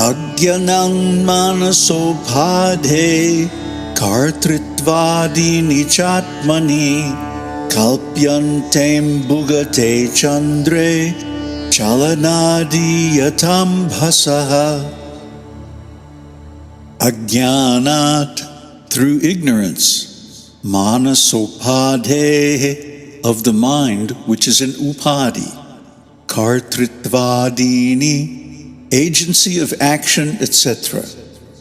Agyanang manasopādhe kartritvādini chatmani kalpyantem bhugate chandre chalanadiyatam bhasaha. Ajnanat, through ignorance, manasopadhe, of the mind, which is an upadi, kartritvādini, agency of action, etc.,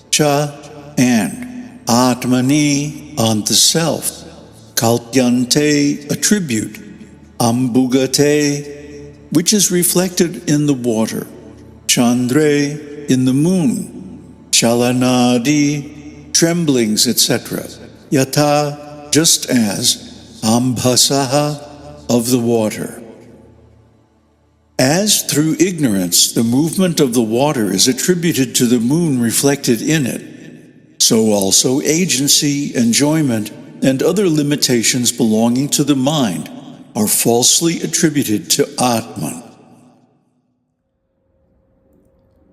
cha, and Ātmani, on the self, kalpyante, attribute, ambugate, which is reflected in the water, chandre, in the moon, chalanadi, tremblings, etc., yata, just as, ambhasaha, of the water. As through ignorance the movement of the water is attributed to the moon reflected in it, so also agency, enjoyment, and other limitations belonging to the mind are falsely attributed to Ātman.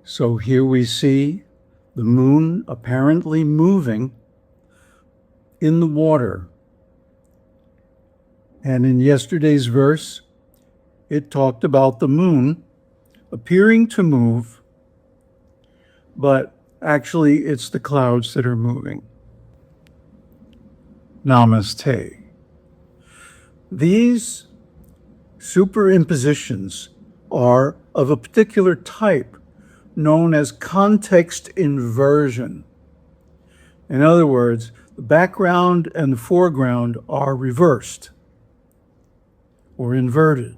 So here we see the moon apparently moving in the water. And in yesterday's verse, it talked about the moon appearing to move, but actually it's the clouds that are moving. Namaste. These superimpositions are of a particular type known as context inversion. In other words, the background and the foreground are reversed or inverted.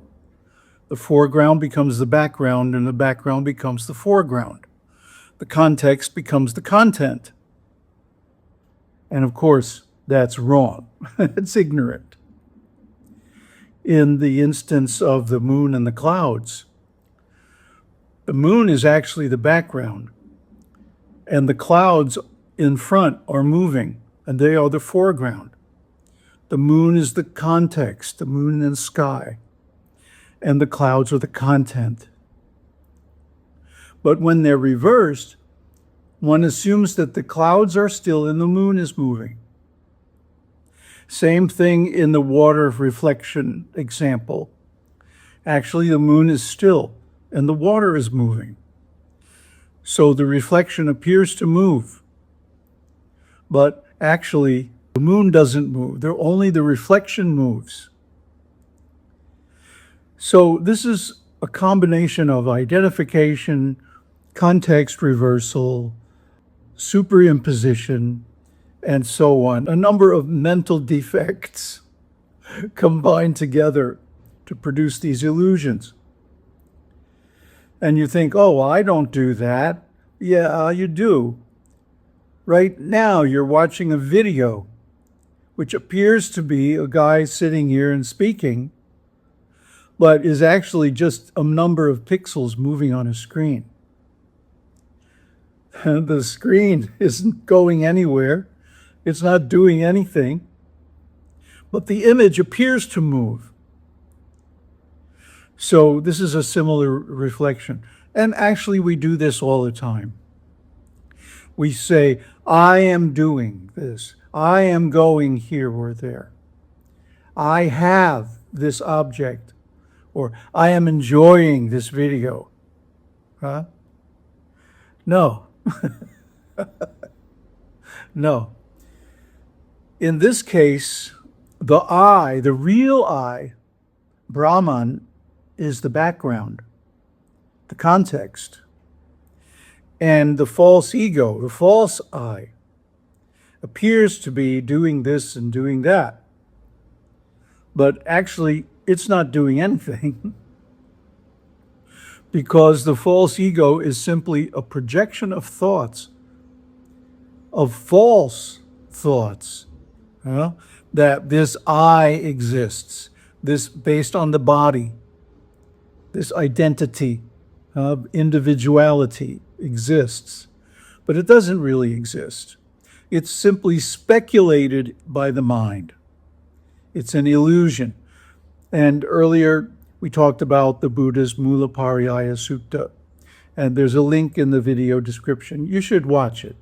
The foreground becomes the background and the background becomes the foreground. The context becomes the content. And of course, that's wrong. It's ignorant. In the instance of the moon and the clouds, the moon is actually the background, and the clouds in front are moving, and they are the foreground. The moon is the context, the moon and sky, and the clouds are the content. But when they're reversed, one assumes that the clouds are still and the moon is moving. Same thing in the water reflection example. Actually, the moon is still and the water is moving. So the reflection appears to move, but actually the moon doesn't move. Only the reflection moves. So this is a combination of identification, context reversal, superimposition, and so on. A number of mental defects combined together to produce these illusions. And you think, oh, I don't do that. Yeah, you do. Right now, you're watching a video, which appears to be a guy sitting here and speaking, but is actually just a number of pixels moving on a screen. The screen isn't going anywhere. It's not doing anything, but the image appears to move. So this is a similar reflection. And actually, we do this all the time. We say, I am doing this. I am going here or there. I have this object. Or I am enjoying this video. Huh? No. No. In this case, the I, the real I, Brahman, is the background, the context. And the false ego, the false I, appears to be doing this and doing that. But actually, it's not doing anything because the false ego is simply a projection of thoughts, of false thoughts, that this I exists, this based on the body, this identity of individuality exists, but it doesn't really exist. It's simply speculated by the mind. It's an illusion. And earlier we talked about the Buddha's Mula Pariyaya Sutta And there's a link in the video description. You should watch it.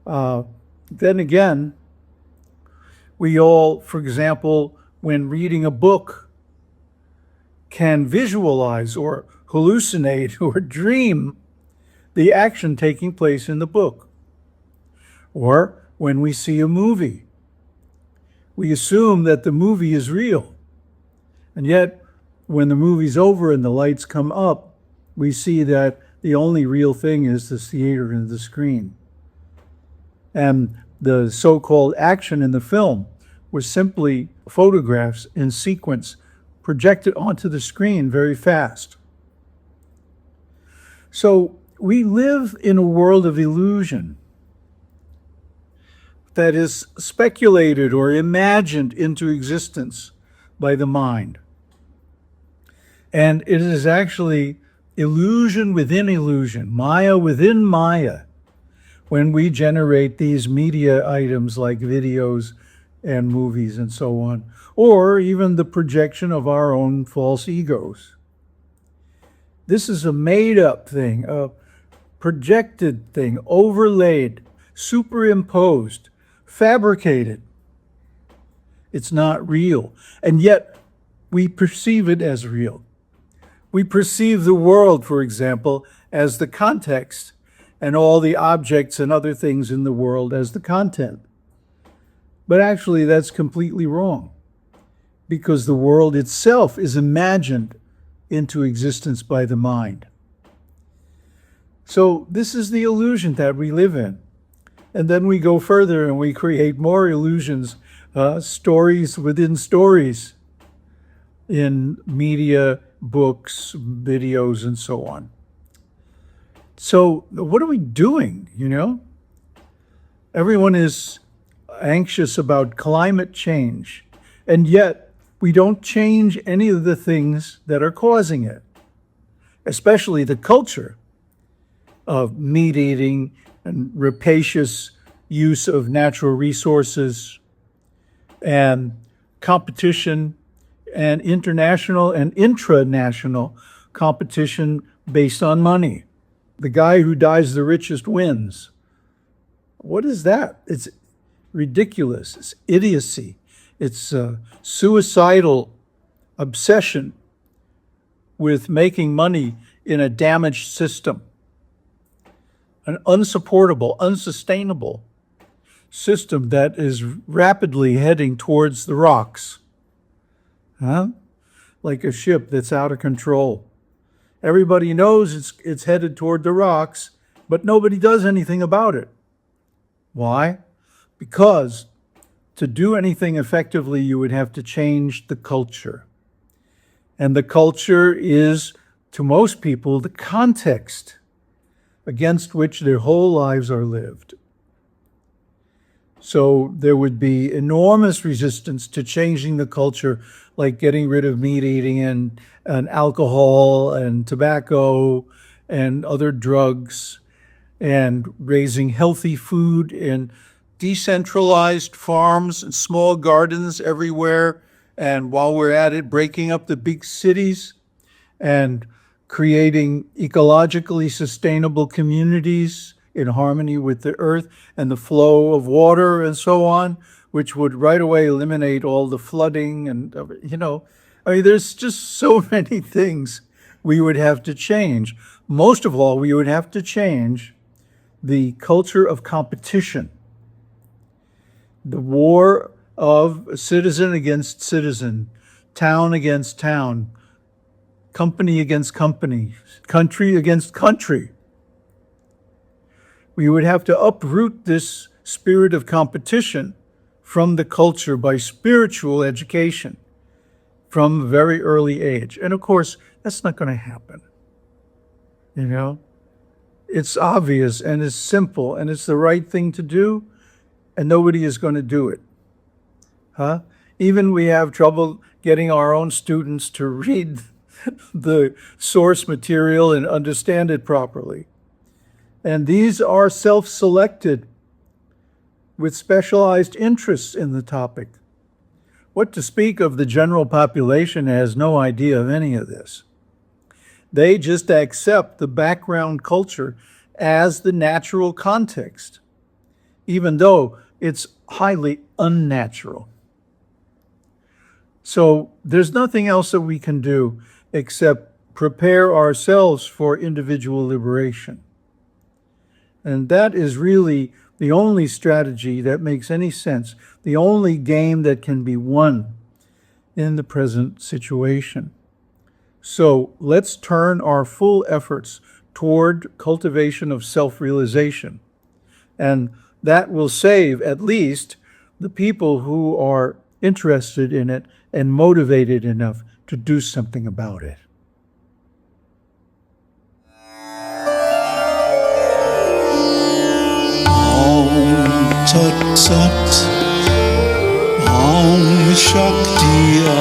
Then again, we all, for example, when reading a book, can visualize or hallucinate or dream the action taking place in the book. Or when we see a movie, we assume that the movie is real. And yet, when the movie's over and the lights come up, we see that the only real thing is the theater and the screen. And the so-called action in the film was simply photographs in sequence projected onto the screen very fast. So we live in a world of illusion that is speculated or imagined into existence by the mind. And it is actually illusion within illusion, Maya within Maya, when we generate these media items like videos and movies and so on, or even the projection of our own false egos. This is a made-up thing, a projected thing, overlaid, superimposed, fabricated. It's not real, and yet we perceive it as real. We perceive the world, for example, as the context, and all the objects and other things in the world as the content. But actually, that's completely wrong, because the world itself is imagined into existence by the mind. So this is the illusion that we live in. And then we go further and we create more illusions, stories within stories in media, books, videos, and so on. So what are we doing, Everyone is anxious about climate change, and yet we don't change any of the things that are causing it, especially the culture of meat eating and rapacious use of natural resources and competition and international and intranational competition based on money. The guy who dies the richest wins. What is that? It's ridiculous. It's idiocy. It's a suicidal obsession with making money in a damaged system. An unsupportable, unsustainable system that is rapidly heading towards the rocks. Like a ship that's out of control. Everybody knows it's headed toward the rocks, but nobody does anything about it. Why? Because to do anything effectively, you would have to change the culture. And the culture is, to most people, the context against which their whole lives are lived. So there would be enormous resistance to changing the culture, like getting rid of meat eating and alcohol and tobacco and other drugs, and raising healthy food in decentralized farms and small gardens everywhere. And while we're at it, breaking up the big cities and creating ecologically sustainable communities in harmony with the earth and the flow of water and so on, which would right away eliminate all the flooding and, there's just so many things we would have to change. Most of all, we would have to change the culture of competition, the war of citizen against citizen, town against town, company against company, country against country. We would have to uproot this spirit of competition from the culture by spiritual education from a very early age. And of course, that's not going to happen. It's obvious and it's simple and it's the right thing to do, and nobody is going to do it. Even we have trouble getting our own students to read the source material and understand it properly. And these are self-selected with specialized interests in the topic. What to speak of the general population has no idea of any of this. They just accept the background culture as the natural context, even though it's highly unnatural. So there's nothing else that we can do except prepare ourselves for individual liberation. And that is really the only strategy that makes any sense, the only game that can be won in the present situation. So let's turn our full efforts toward cultivation of self-realization. And that will save at least the people who are interested in it and motivated enough to do something about it. Om Tat Sat, Om Shakti